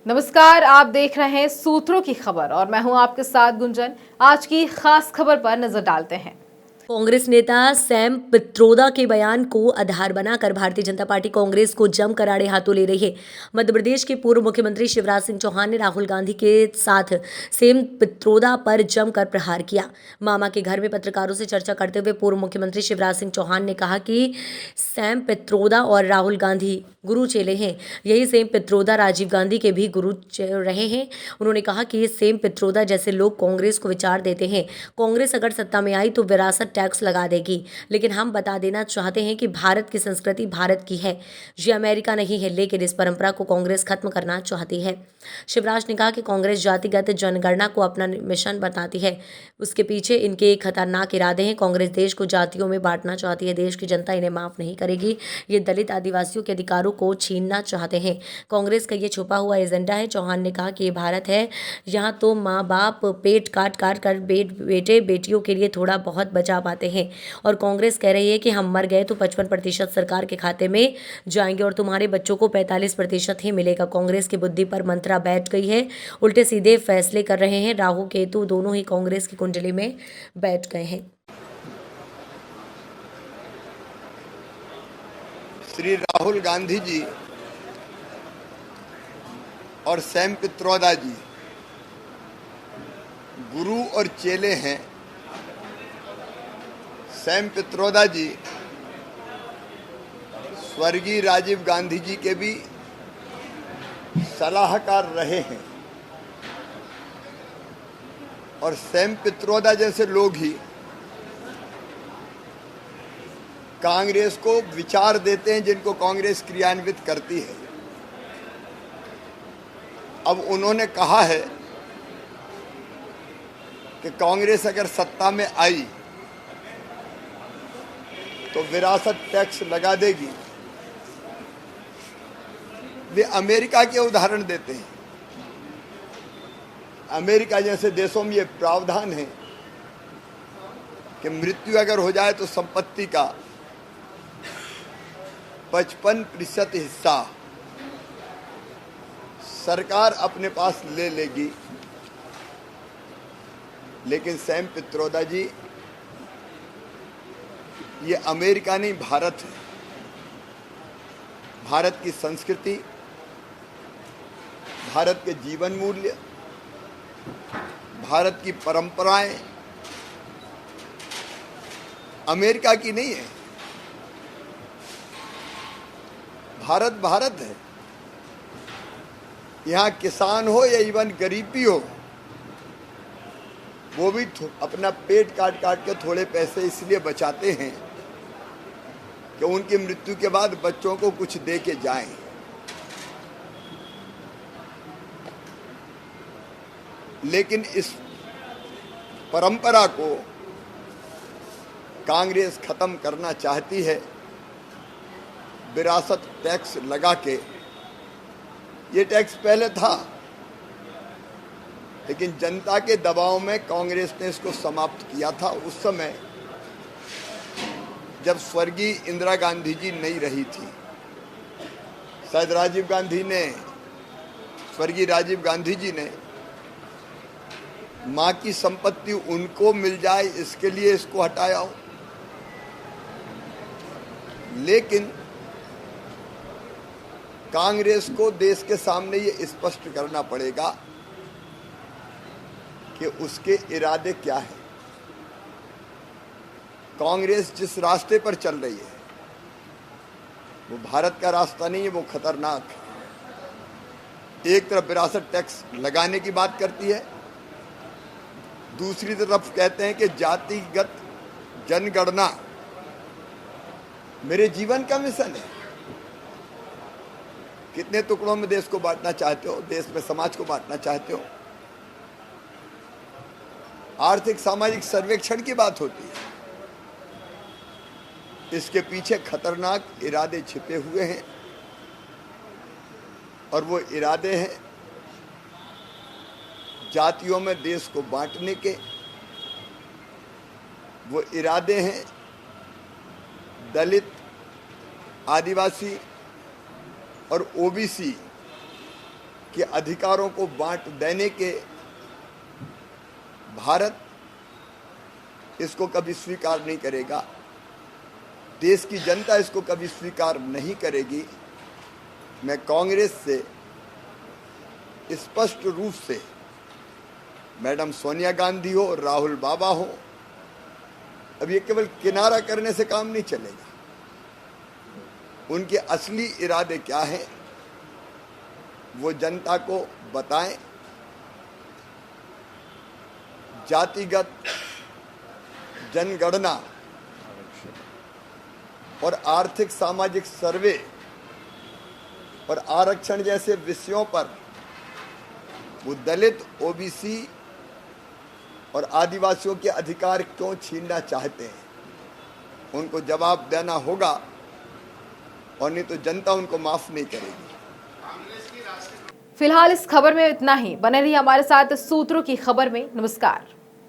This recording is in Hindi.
नमस्कार, आप देख रहे हैं सूत्रों की खबर और मैं हूं आपके साथ गुंजन। आज की खास खबर पर नजर डालते हैं। कांग्रेस नेता सैम पित्रोदा के बयान को आधार बनाकर भारतीय जनता पार्टी कांग्रेस को जमकर आड़े हाथों ले रही है। मध्य प्रदेश के पूर्व मुख्यमंत्री शिवराज सिंह चौहान ने राहुल गांधी के साथ सैम पित्रोदा पर जमकर प्रहार किया। मामा के घर में पत्रकारों से चर्चा करते हुए पूर्व मुख्यमंत्री शिवराज सिंह चौहान ने कहा कि सैम पित्रोदा और राहुल गांधी गुरु चेले हैं। यही सैम पित्रोदा राजीव गांधी के भी गुरु रहे हैं। उन्होंने कहा कि सैम पित्रोदा जैसे लोग कांग्रेस को विचार देते हैं। कांग्रेस अगर सत्ता में आई तो विरासत टैक्स लगा देगी, लेकिन हम बता देना चाहते हैं कि भारत की संस्कृति भारत की है, ये अमेरिका नहीं है, लेकिन इस परंपरा को कांग्रेस खत्म करना चाहती है। शिवराज ने कहा कि कांग्रेस जातिगत जनगणना को अपना मिशन बताती है, उसके पीछे इनके एक खतरनाक इरादे हैं। कांग्रेस देश को जातियों में बांटना चाहती है, देश की जनता इन्हें माफ नहीं करेगी। ये दलित आदिवासियों के अधिकारों को छीनना चाहते हैं। कांग्रेस का ये छुपा हुआ एजेंडा है। चौहान ने कहा कि ये भारत है, यहाँ तो माँ बाप पेट काट काट कर बेटे बेटियों के लिए थोड़ा बहुत बचा पाते हैं, और कांग्रेस कह रही है कि हम मर गए तो 55% सरकार के खाते में जाएंगे और तुम्हारे बच्चों को 45% ही मिलेगा। कांग्रेस की बुद्धि पर मंत्रा बैठ गई है, उल्टे सीधे फैसले कर रहे हैं। राहु केतु दोनों ही कांग्रेस की कुंडली में बैठ गए हैं। श्री राहुल गांधी जी और सैम पित्रोदा जी गुरु और चेले हैं। सैम पित्रोदा जी स्वर्गीय राजीव गांधी जी के भी सलाहकार रहे हैं, और सैम पित्रोदा जैसे लोग ही कांग्रेस को विचार देते हैं जिनको कांग्रेस क्रियान्वित करती है। अब उन्होंने कहा है कि कांग्रेस अगर सत्ता में आई तो विरासत टैक्स लगा देगी। वे अमेरिका के उदाहरण देते हैं। अमेरिका जैसे देशों में यह प्रावधान है कि मृत्यु अगर हो जाए तो संपत्ति का 55% हिस्सा सरकार अपने पास ले लेगी। लेकिन सैम पित्रोदा जी, ये अमेरिका नहीं, भारत है। भारत की संस्कृति, भारत के जीवन मूल्य, भारत की परंपराएं अमेरिका की नहीं है। भारत भारत है। यहाँ किसान हो या इवन गरीबी हो, वो भी अपना पेट काट काट के थोड़े पैसे इसलिए बचाते हैं कि उनकी मृत्यु के बाद बच्चों को कुछ दे के जाएं। लेकिन इस परंपरा को कांग्रेस खत्म करना चाहती है विरासत टैक्स लगा के। ये टैक्स पहले था, लेकिन जनता के दबाव में कांग्रेस ने इसको समाप्त किया था। उस समय जब स्वर्गीय इंदिरा गांधी जी नहीं रही थी, शायद स्वर्गीय राजीव गांधी जी ने मां की संपत्ति उनको मिल जाए इसके लिए इसको हटाया हो। लेकिन कांग्रेस को देश के सामने ये स्पष्ट करना पड़ेगा कि उसके इरादे क्या हैं। कांग्रेस जिस रास्ते पर चल रही है वो भारत का रास्ता नहीं है, वो खतरनाक है। एक तरफ विरासत टैक्स लगाने की बात करती है, दूसरी तरफ कहते हैं कि जातिगत जनगणना मेरे जीवन का मिशन है। कितने टुकड़ों में देश को बांटना चाहते हो, देश में समाज को बांटना चाहते हो। आर्थिक सामाजिक सर्वेक्षण की बात होती है। इसके पीछे खतरनाक इरादे छिपे हुए हैं, और वो इरादे हैं जातियों में देश को बांटने के। वो इरादे हैं दलित, आदिवासी और ओबीसी कि अधिकारों को बांट देने के भारत इसको कभी स्वीकार नहीं करेगा, देश की जनता इसको कभी स्वीकार नहीं करेगी। मैं कांग्रेस से स्पष्ट रूप से, मैडम सोनिया गांधी हो, राहुल बाबा हो, अब ये केवल किनारा करने से काम नहीं चलेगा। उनके असली इरादे क्या हैं वो जनता को बताएं। जातिगत जनगणना और आर्थिक सामाजिक सर्वे और आरक्षण जैसे विषयों पर वो दलित, ओबीसी और आदिवासियों के अधिकार क्यों छीनना चाहते हैं, उनको जवाब देना होगा, और नहीं तो जनता उनको माफ नहीं करेगी। फिलहाल इस खबर में इतना ही। बने रहिए हमारे साथ सूत्रों की खबर में। नमस्कार।